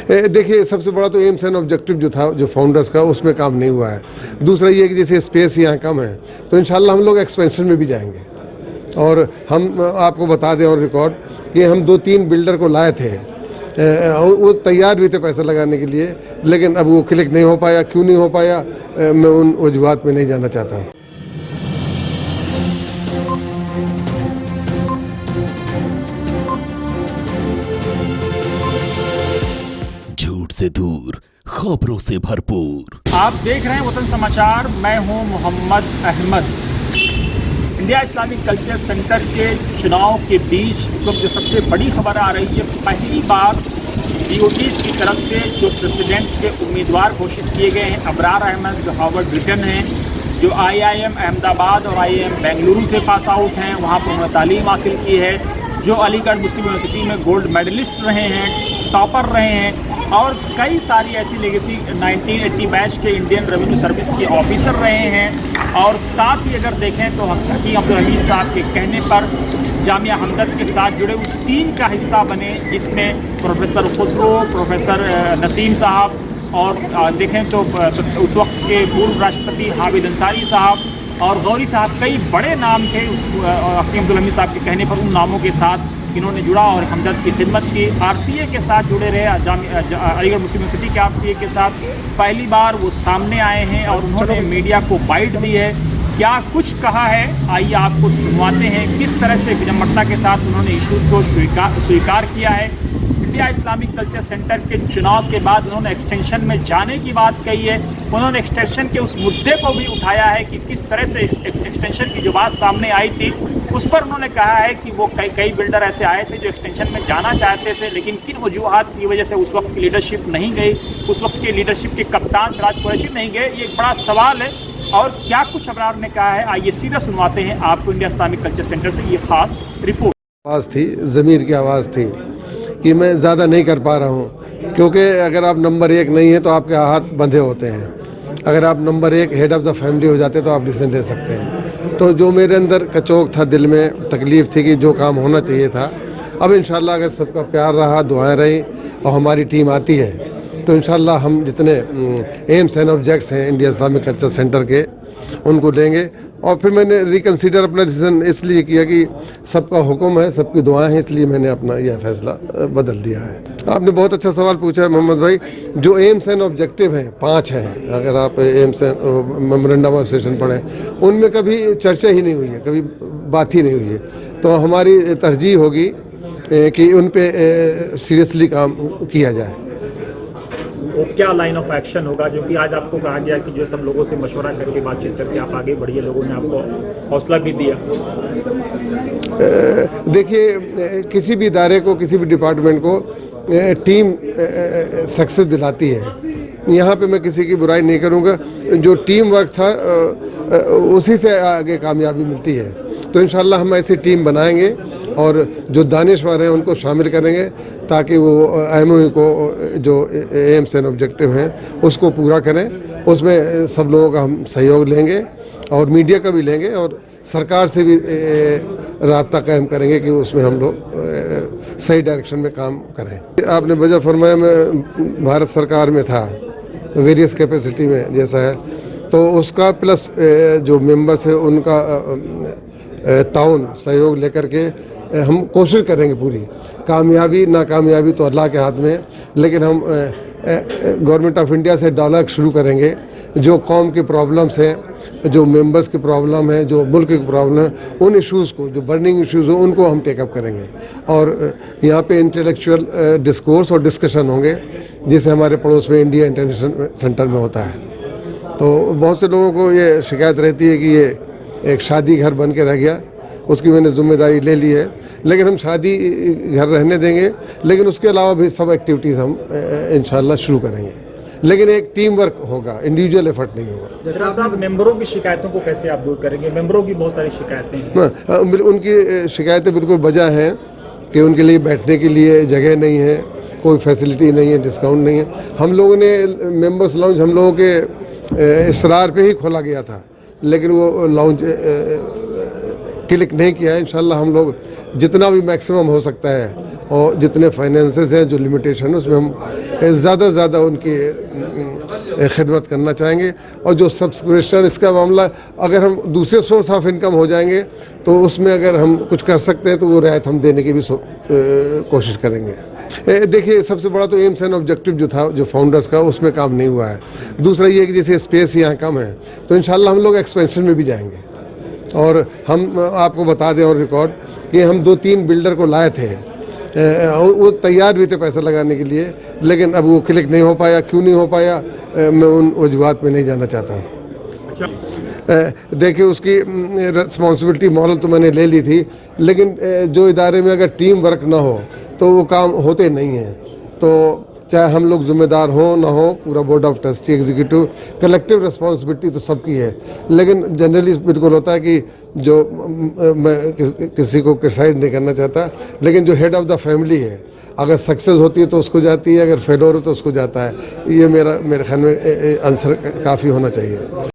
देखिए, सबसे बड़ा तो एम्स एंड ऑब्जेक्टिव जो था जो फाउंडर्स का, उसमें काम नहीं हुआ है। दूसरा ये कि जैसे स्पेस यहाँ कम है, तो इंशाल्लाह हम लोग एक्सपेंशन में भी जाएंगे। और हम आपको बता दें और रिकॉर्ड कि हम 2-3 बिल्डर को लाए थे, और वो तैयार भी थे पैसा लगाने के लिए, लेकिन अब वो क्लिक नहीं हो पाया। क्यों नहीं हो पाया, मैं उन वजूहात में नहीं जाना चाहता हूँ। झूठ से दूर, खबरों से भरपूर। आप देख रहे हैं वतन समाचार। मैं हूं Mohammad Ahmad. India Islamic Culture Centre के चुनाव के बीच इस वक्त जो सबसे बड़ी खबर आ रही है, पहली बार DOTs की तरफ से जो प्रेसिडेंट के उम्मीदवार घोषित किए गए हैं, अबरार अहमद, जो हार्वर्ड ब्रिटेन हैं, जो IIM अहमदाबाद और IIM बेंगलुरु से पास आउट हैं, वहाँ पर उन्होंने तालीम हासिल की है, जो अलीगढ़ मुस्लिम यूनिवर्सिटी में गोल्ड मेडलिस्ट रहे हैं, टॉपर रहे हैं, और कई सारी ऐसी लेगेसी 1980 बैच के इंडियन रेवेन्यू सर्विस के ऑफिसर रहे हैं। और साथ ही अगर देखें तो हकीम अब्दुल हमीद साहब के कहने पर जामिया हमदर्द के साथ जुड़े उस टीम का हिस्सा बने, जिसमें प्रोफेसर खुसरो, प्रोफेसर नसीम साहब और देखें तो उस वक्त के पूर्व राष्ट्रपति हामिद अंसारी साहब और गौरी साहब, कई बड़े नाम थे उस हकीम अब्दुल हमीद साहब के कहने पर उन नामों के साथ इन्होंने जुड़ा और हमदर्द की खिदमत की। RCA के साथ जुड़े रहे, अलीगढ़ मुस्लिम यूनिवर्सिटी के RCA के साथ पहली बार वो सामने आए हैं और उन्होंने मीडिया को बाइट दी है। क्या कुछ कहा है, आइए आपको सुनवाते हैं किस तरह से विनम्रता के साथ उन्होंने इशूज़ को स्वीकार किया है। इंडिया इस्लामिक कल्चर सेंटर के चुनाव के बाद उन्होंने एक्सटेंशन में जाने की बात कही है। उन्होंने एक्सटेंशन के उस मुद्दे को भी उठाया है कि किस तरह से एक्सटेंशन की जो बात सामने आई थी, उस पर उन्होंने कहा है कि वो कई बिल्डर ऐसे आए थे जो एक्सटेंशन में जाना चाहते थे, लेकिन किन वजूहात की वजह से उस वक्त की लीडरशिप नहीं गई, उस वक्त की लीडरशिप के कप्तान सिराज कुरैशी नहीं गए। ये एक बड़ा सवाल है। और क्या कुछ अबरार ने कहा है, आइए सीधा सुनवाते हैं आपको इंडिया इस्लामिक कल्चर सेंटर से ये खास रिपोर्ट। आवाज़ थी, ज़मीर की आवाज़ थी कि मैं ज़्यादा नहीं कर पा रहा हूँ, क्योंकि अगर आप नंबर 1 नहीं हैं तो आपके हाथ बंधे होते हैं। अगर आप number 1 head of the family हो जाते तो आप डिसीजन ले सकते हैं। तो जो मेरे अंदर कचोक था, दिल में तकलीफ़ थी कि जो काम होना चाहिए था, अब इंशाल्लाह अगर सबका प्यार रहा, दुआएं रही और हमारी टीम आती है, तो इंशाल्लाह हम जितने एम्स एंड ऑब्जेक्ट्स हैं इंडिया इस्लामिक कल्चर सेंटर के, उनको लेंगे। और फिर मैंने रिकन्सिडर अपना डिसीजन इसलिए किया कि सबका हुक्म है, सबकी दुआएं हैं, इसलिए मैंने अपना यह फैसला बदल दिया है। आपने बहुत अच्छा सवाल पूछा है मोहम्मद भाई। जो एम्स एंड ऑब्जेक्टिव हैं 5 हैं, अगर आप AIIMS and memorandum of session पढ़ें, उनमें कभी चर्चा ही नहीं हुई है, कभी बात ही नहीं हुई है। तो हमारी तरजीह होगी कि उन पर सीरियसली काम किया जाए। वो क्या लाइन ऑफ एक्शन होगा, जो कि आज आपको कहा गया कि जो सब लोगों से मशवरा करके बातचीत करके आप आगे बढ़िए, लोगों ने आपको हौसला भी दिया। देखिए, किसी भी इदारे को, किसी भी डिपार्टमेंट को टीम सक्सेस दिलाती है। यहाँ पे मैं किसी की बुराई नहीं करूँगा। जो टीम वर्क था उसी से आगे कामयाबी मिलती है। तो इंशाल्लाह हम ऐसी टीम बनाएंगे और जो दानिशवर हैं उनको शामिल करेंगे, ताकि वो MOU को जो एम्स एंड ऑब्जेक्टिव हैं उसको पूरा करें। उसमें सब लोगों का हम सहयोग लेंगे और मीडिया का भी लेंगे और सरकार से भी राब्ता कायम करेंगे कि उसमें हम लोग सही डायरेक्शन में काम करें। आपने वजह फरमाया, मैं भारत सरकार में था वेरियस कैपेसिटी में जैसा है, तो उसका प्लस जो मेंबर्स है उनका ताउन सहयोग लेकर के हम कोशिश करेंगे पूरी। कामयाबी नाकामयाबी तो अल्लाह के हाथ में है, लेकिन हम गवर्नमेंट ऑफ इंडिया से डायलॉग शुरू करेंगे। जो कौम की प्रॉब्लम्स हैं, जो मेंबर्स की प्रॉब्लम है, जो मुल्क की प्रॉब्लम है, उन इश्यूज़ को, जो बर्निंग इश्यूज़ हैं, उनको हम टेकअप करेंगे। और यहाँ पे इंटेलेक्चुअल डिस्कोर्स और डिस्कशन होंगे, जिसे हमारे पड़ोस में इंडिया इंटरनेशनल सेंटर में होता है। तो बहुत से लोगों को ये शिकायत रहती है कि ये एक शादी घर बन के रह गया, उसकी मैंने जिम्मेदारी ले ली है। लेकिन हम शादी घर रहने देंगे, लेकिन उसके अलावा भी सब एक्टिविटीज़ हम इंशाल्लाह शुरू करेंगे। लेकिन एक टीम वर्क होगा, इंडिविजुअल एफर्ट नहीं होगा। जैसा साहब, मेंबरों की शिकायतों को कैसे आप दूर करेंगे? मेंबरों की बहुत सारी शिकायतें हैं। उनकी शिकायतें बिल्कुल वजह हैं कि उनके लिए बैठने के लिए जगह नहीं है, कोई फैसिलिटी नहीं है, डिस्काउंट नहीं है। हम लोगों ने मेंबर्स लाउंज हम लोगों के इसरार पे ही खोला गया था, लेकिन वो लाउंज क्लिक नहीं किया है। इंशाल्लाह हम लोग जितना भी मैक्सिमम हो सकता है और जितने फाइनेंसेस हैं जो लिमिटेशन है उसमें हम ज़्यादा से ज़्यादा उनकी खिदमत करना चाहेंगे। और जो सब्सक्रिप्शन इसका मामला, अगर हम दूसरे सोर्स ऑफ इनकम हो जाएंगे तो उसमें अगर हम कुछ कर सकते हैं तो वो रियायत हम देने की भी कोशिश करेंगे। देखिए, सबसे बड़ा तो एम्स एंड ऑब्जेक्टिव जो था जो फाउंडर्स का, उसमें काम नहीं हुआ है। दूसरा ये कि जैसे स्पेस यहाँ कम है तो इंशाल्लाह हम लोग एक्सपेंशन में भी जाएंगे। और हम आपको बता दें और रिकॉर्ड कि हम 2-3 बिल्डर को लाए थे और वो तैयार भी थे पैसा लगाने के लिए, लेकिन अब वो क्लिक नहीं हो पाया। क्यों नहीं हो पाया, मैं उन वजूहात में नहीं जाना चाहता हूँ। देखिए, उसकी रिस्पॉन्सिबिलिटी मॉरल तो मैंने ले ली थी, लेकिन जो इदारे में अगर टीम वर्क ना हो तो वो काम होते नहीं हैं। तो चाहे हम लोग जिम्मेदार हों ना हो, पूरा board of trustee, executive, collective responsibility तो सबकी है। लेकिन जनरली बिल्कुल होता है कि जो मैं किसी को क्रिटिसाइज नहीं करना चाहता, लेकिन जो हेड ऑफ़ द फैमिली है, अगर सक्सेस होती है तो उसको जाती है, अगर फेलियर हो तो उसको जाता है। ये मेरे ख्याल में आंसर काफ़ी होना चाहिए।